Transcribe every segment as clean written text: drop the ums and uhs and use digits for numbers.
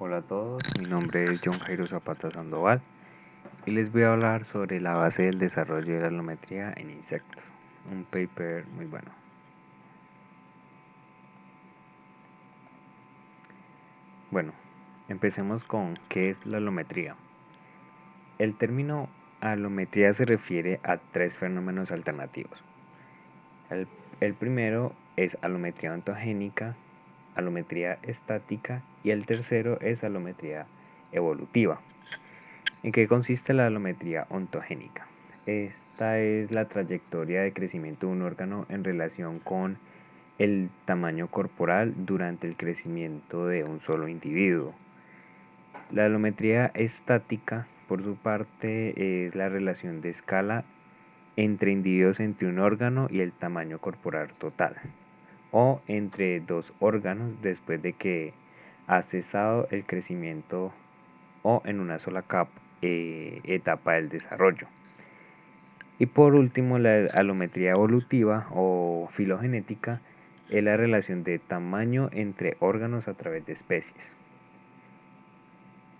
Hola a todos, mi nombre es John Jairo Zapata Sandoval y les voy a hablar sobre la base del desarrollo de la alometría en insectos, un paper muy bueno. Bueno, empecemos con qué es la alometría. El término alometría se refiere a tres fenómenos alternativos. El primero es alometría ontogénica, alometría estática y el tercero es alometría evolutiva. ¿En qué consiste la alometría ontogénica? Esta es la trayectoria de crecimiento de un órgano en relación con el tamaño corporal durante el crecimiento de un solo individuo. La alometría estática, por su parte, es la relación de escala entre individuos entre un órgano y el tamaño corporal total, o entre dos órganos después de que ha cesado el crecimiento o en una sola etapa del desarrollo. Y por último, la alometría evolutiva o filogenética es la relación de tamaño entre órganos a través de especies.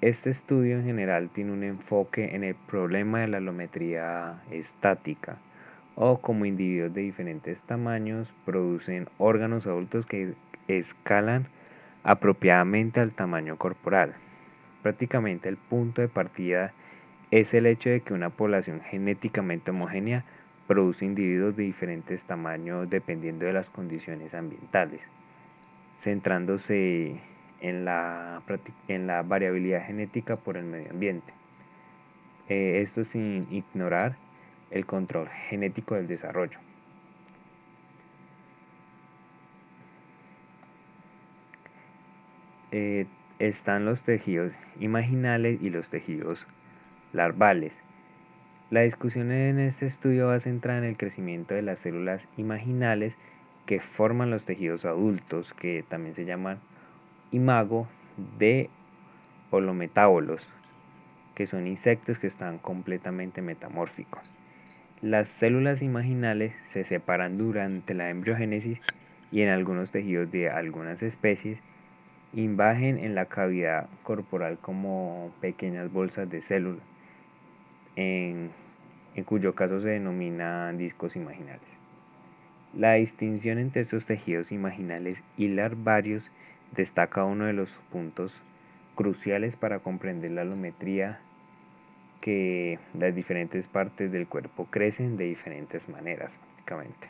Este estudio en general tiene un enfoque en el problema de la alometría estática, o como individuos de diferentes tamaños producen órganos adultos que escalan apropiadamente al tamaño corporal. Prácticamente el punto de partida es el hecho de que una población genéticamente homogénea produce individuos de diferentes tamaños dependiendo de las condiciones ambientales, centrándose en la variabilidad genética por el medio ambiente. Esto sin ignorar el control genético del desarrollo. Están los tejidos imaginales y los tejidos larvales. La discusión en este estudio va a centrar en el crecimiento de las células imaginales que forman los tejidos adultos, que también se llaman imago de holometábolos, que son insectos que están completamente metamórficos. Las células imaginales se separan durante la embriogénesis y en algunos tejidos de algunas especies invaden en la cavidad corporal como pequeñas bolsas de células, en cuyo caso se denominan discos imaginales. La distinción entre estos tejidos imaginales y larvarios destaca uno de los puntos cruciales para comprender la alometría, que las diferentes partes del cuerpo crecen de diferentes maneras prácticamente.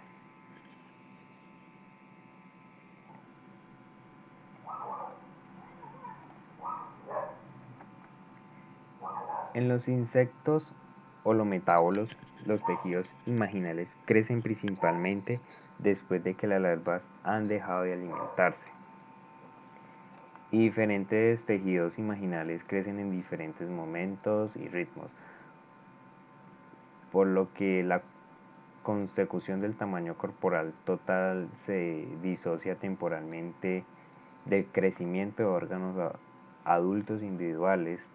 En los insectos holometábolos, los tejidos imaginales crecen principalmente después de que las larvas han dejado de alimentarse. Y diferentes tejidos imaginales crecen en diferentes momentos y ritmos, por lo que la consecución del tamaño corporal total se disocia temporalmente del crecimiento de órganos adultos individuales.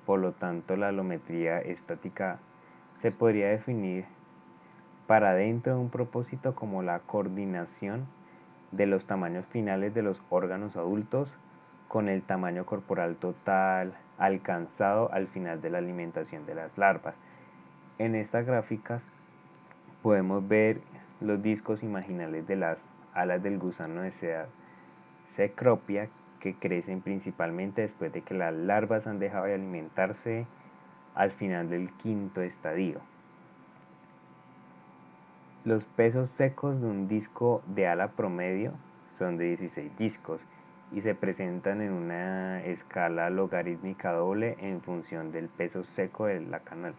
Por lo tanto, la alometría estática se podría definir para dentro de un propósito como la coordinación de los tamaños finales de los órganos adultos con el tamaño corporal total alcanzado al final de la alimentación de las larvas. En estas gráficas podemos ver los discos imaginales de las alas del gusano de seda Cecropia, que crecen principalmente después de que las larvas han dejado de alimentarse al final del quinto estadio. Los pesos secos de un disco de ala promedio son de 16 discos y se presentan en una escala logarítmica doble en función del peso seco de la canal.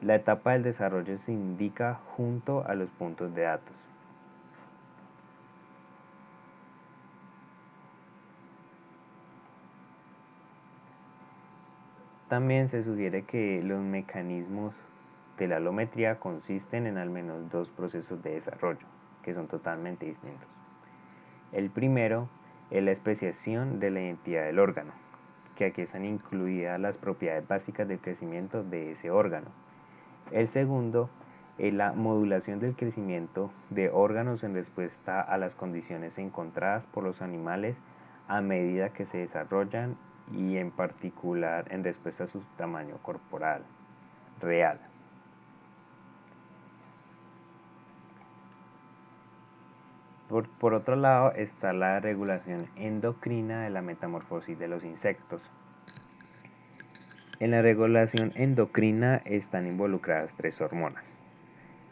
La etapa del desarrollo se indica junto a los puntos de datos. También se sugiere que los mecanismos de la alometría consisten en al menos dos procesos de desarrollo, que son totalmente distintos. El primero es la especiación de la identidad del órgano, que aquí están incluidas las propiedades básicas del crecimiento de ese órgano. El segundo es la modulación del crecimiento de órganos en respuesta a las condiciones encontradas por los animales a medida que se desarrollan y en particular en respuesta a su tamaño corporal real. Por otro lado está la regulación endocrina de la metamorfosis de los insectos. En la regulación endocrina están involucradas 3 hormonas.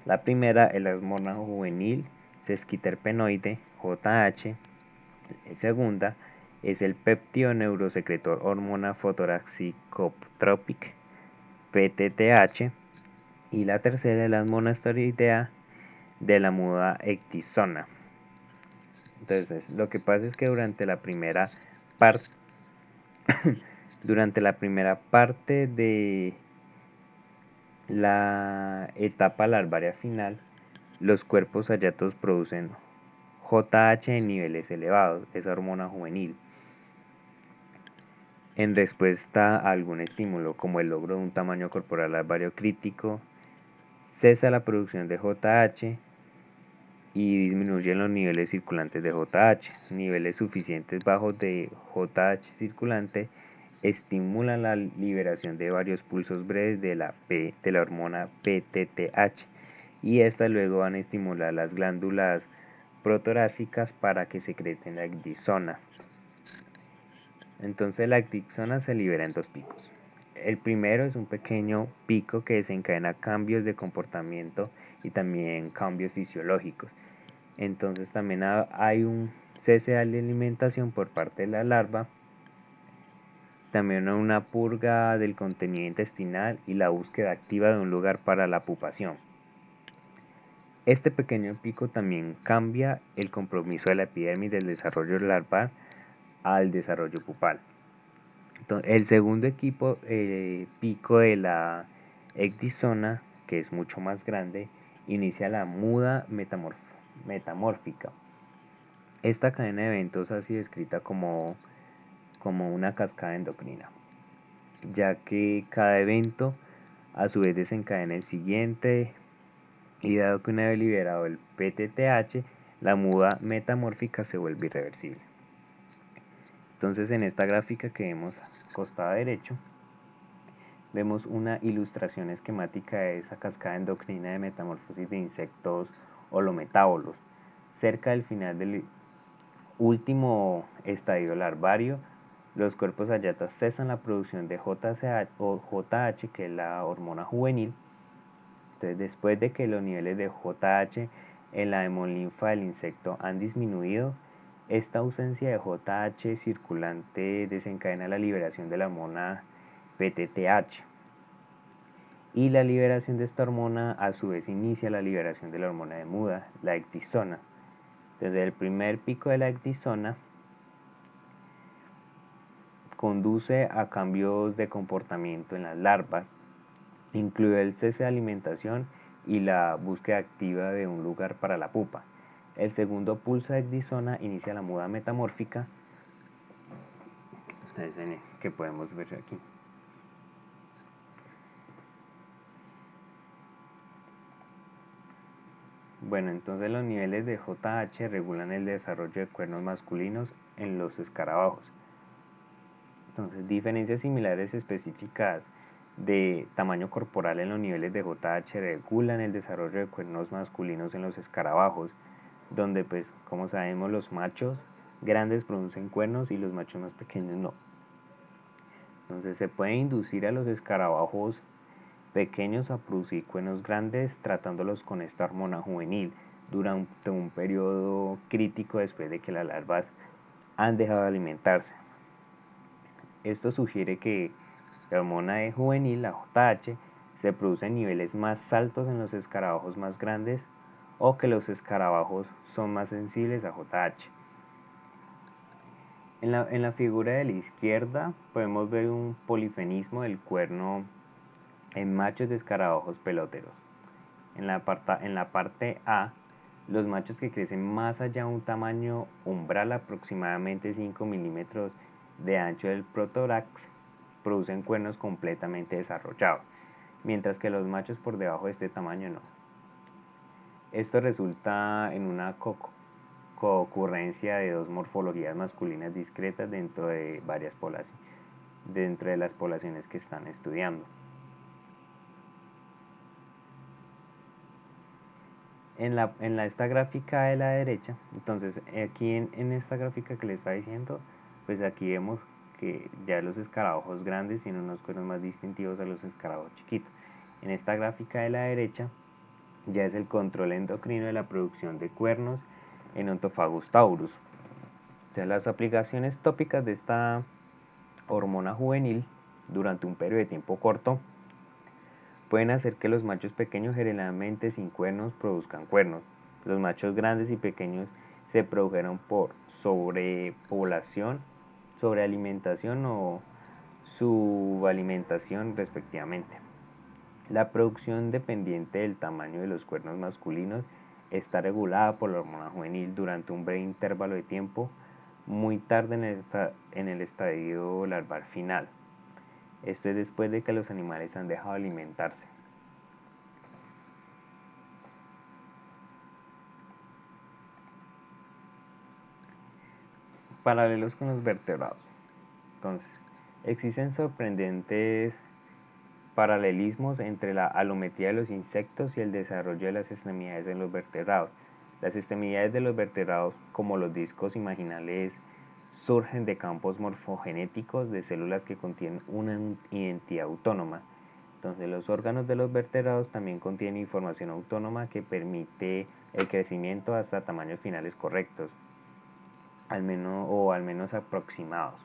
La primera es la hormona juvenil sesquiterpenoide, JH. La segunda es el péptido neurosecretor hormona photoraxicotrópica, PTTH. Y la tercera es la monoesteroidea de la muda ecdisona. Entonces, lo que pasa es que durante la primera parte de la etapa larvaria final, los cuerpos hayatos producen JH en niveles elevados, esa hormona juvenil, en respuesta a algún estímulo, como el logro de un tamaño corporal larvario crítico. Cesa la producción de JH y disminuyen los niveles circulantes de JH. Niveles suficientes bajos de JH circulante estimulan la liberación de varios pulsos breves de la hormona PTTH, y estas luego van a estimular las glándulas protorácicas para que secreten la ecdisona. Entonces la ecdisona se libera en 2 picos. El primero es un pequeño pico que desencadena cambios de comportamiento y también cambios fisiológicos. Entonces también hay un cese de alimentación por parte de la larva, también una purga del contenido intestinal y la búsqueda activa de un lugar para la pupación. Este pequeño pico también cambia el compromiso de la epidermis del desarrollo larval al desarrollo pupal. Entonces, el segundo pico de la ecdisona, que es mucho más grande, inicia la muda metamórfica. Esta cadena de eventos ha sido descrita como una cascada endocrina, ya que cada evento a su vez desencadena el siguiente, y dado que una vez liberado el PTTH, la muda metamórfica se vuelve irreversible. Entonces, en esta gráfica que vemos costado derecho, vemos una ilustración esquemática de esa cascada endocrina de metamorfosis de insectos holometábolos. Cerca del final del último estadio larvario, los cuerpos hayatas cesan la producción de JH, que es la hormona juvenil. Entonces, después de que los niveles de JH en la hemolinfa del insecto han disminuido, esta ausencia de JH circulante desencadena la liberación de la hormona PTTH. Y la liberación de esta hormona a su vez inicia la liberación de la hormona de muda, la ecdisona. Desde el primer pico de la ecdisona conduce a cambios de comportamiento en las larvas, incluye el cese de alimentación y la búsqueda activa de un lugar para la pupa. El segundo pulso de ecdisona inicia la muda metamórfica, que podemos ver aquí. Bueno, entonces los niveles de JH regulan el desarrollo de cuernos masculinos en los escarabajos. Entonces, diferencias similares específicas de tamaño corporal en los niveles de JH regulan el desarrollo de cuernos masculinos en los escarabajos, donde pues como sabemos los machos grandes producen cuernos y los machos más pequeños no. Entonces se puede inducir a los escarabajos pequeños a producir cuernos grandes tratándolos con esta hormona juvenil durante un periodo crítico después de que las larvas han dejado de alimentarse. Esto sugiere que la hormona juvenil, la JH, se produce en niveles más altos en los escarabajos más grandes, o que los escarabajos son más sensibles a JH. En la figura de la izquierda podemos ver un polifenismo del cuerno en machos de escarabajos peloteros. En la parte A, los machos que crecen más allá de un tamaño umbral aproximadamente 5 milímetros de ancho del protórax producen cuernos completamente desarrollados, mientras que los machos por debajo de este tamaño no. Esto resulta en una coocurrencia de dos morfologías masculinas discretas dentro de las poblaciones que están estudiando. Esta gráfica de la derecha, entonces aquí en esta gráfica que le está diciendo, pues aquí vemos que ya los escarabajos grandes tienen unos cuernos más distintivos a los escarabajos chiquitos. En esta gráfica de la derecha ya es el control endocrino de la producción de cuernos en Ontophagous taurus. Entonces, las aplicaciones tópicas de esta hormona juvenil durante un periodo de tiempo corto pueden hacer que los machos pequeños, generalmente sin cuernos, produzcan cuernos. Los machos grandes y pequeños se produjeron por sobrepoblación, sobrealimentación o subalimentación respectivamente. La producción dependiente del tamaño de los cuernos masculinos está regulada por la hormona juvenil durante un breve intervalo de tiempo muy tarde en el estadio larval final. Esto es después de que los animales han dejado de alimentarse. Paralelos con los vertebrados. Entonces, existen sorprendentes paralelismos entre la alometría de los insectos y el desarrollo de las extremidades de los vertebrados. Las extremidades de los vertebrados, como los discos imaginales, surgen de campos morfogenéticos de células que contienen una identidad autónoma. Entonces, los órganos de los vertebrados también contienen información autónoma que permite el crecimiento hasta tamaños finales correctos, al menos aproximados.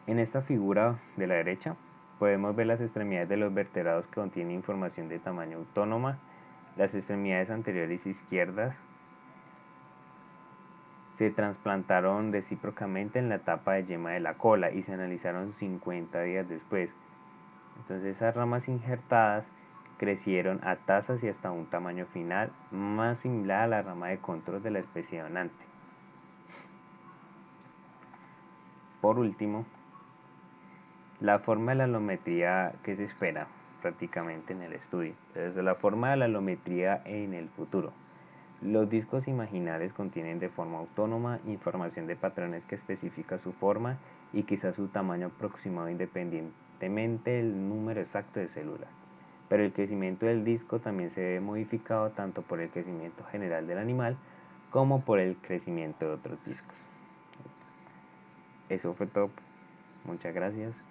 En esta figura de la derecha podemos ver las extremidades de los vertebrados que contienen información de tamaño autónoma. Las extremidades anteriores izquierdas se trasplantaron recíprocamente en la etapa de yema de la cola y se analizaron 50 días después. Entonces esas ramas injertadas crecieron a tasas y hasta un tamaño final más similar a la rama de control de la especie donante. Por último, la forma de la alometría que se espera prácticamente en el estudio. Entonces, la forma de la alometría en el futuro. Los discos imaginales contienen de forma autónoma información de patrones que especifica su forma y quizás su tamaño aproximado independientemente del número exacto de células. Pero el crecimiento del disco también se ve modificado tanto por el crecimiento general del animal como por el crecimiento de otros discos. Eso fue todo. Muchas gracias.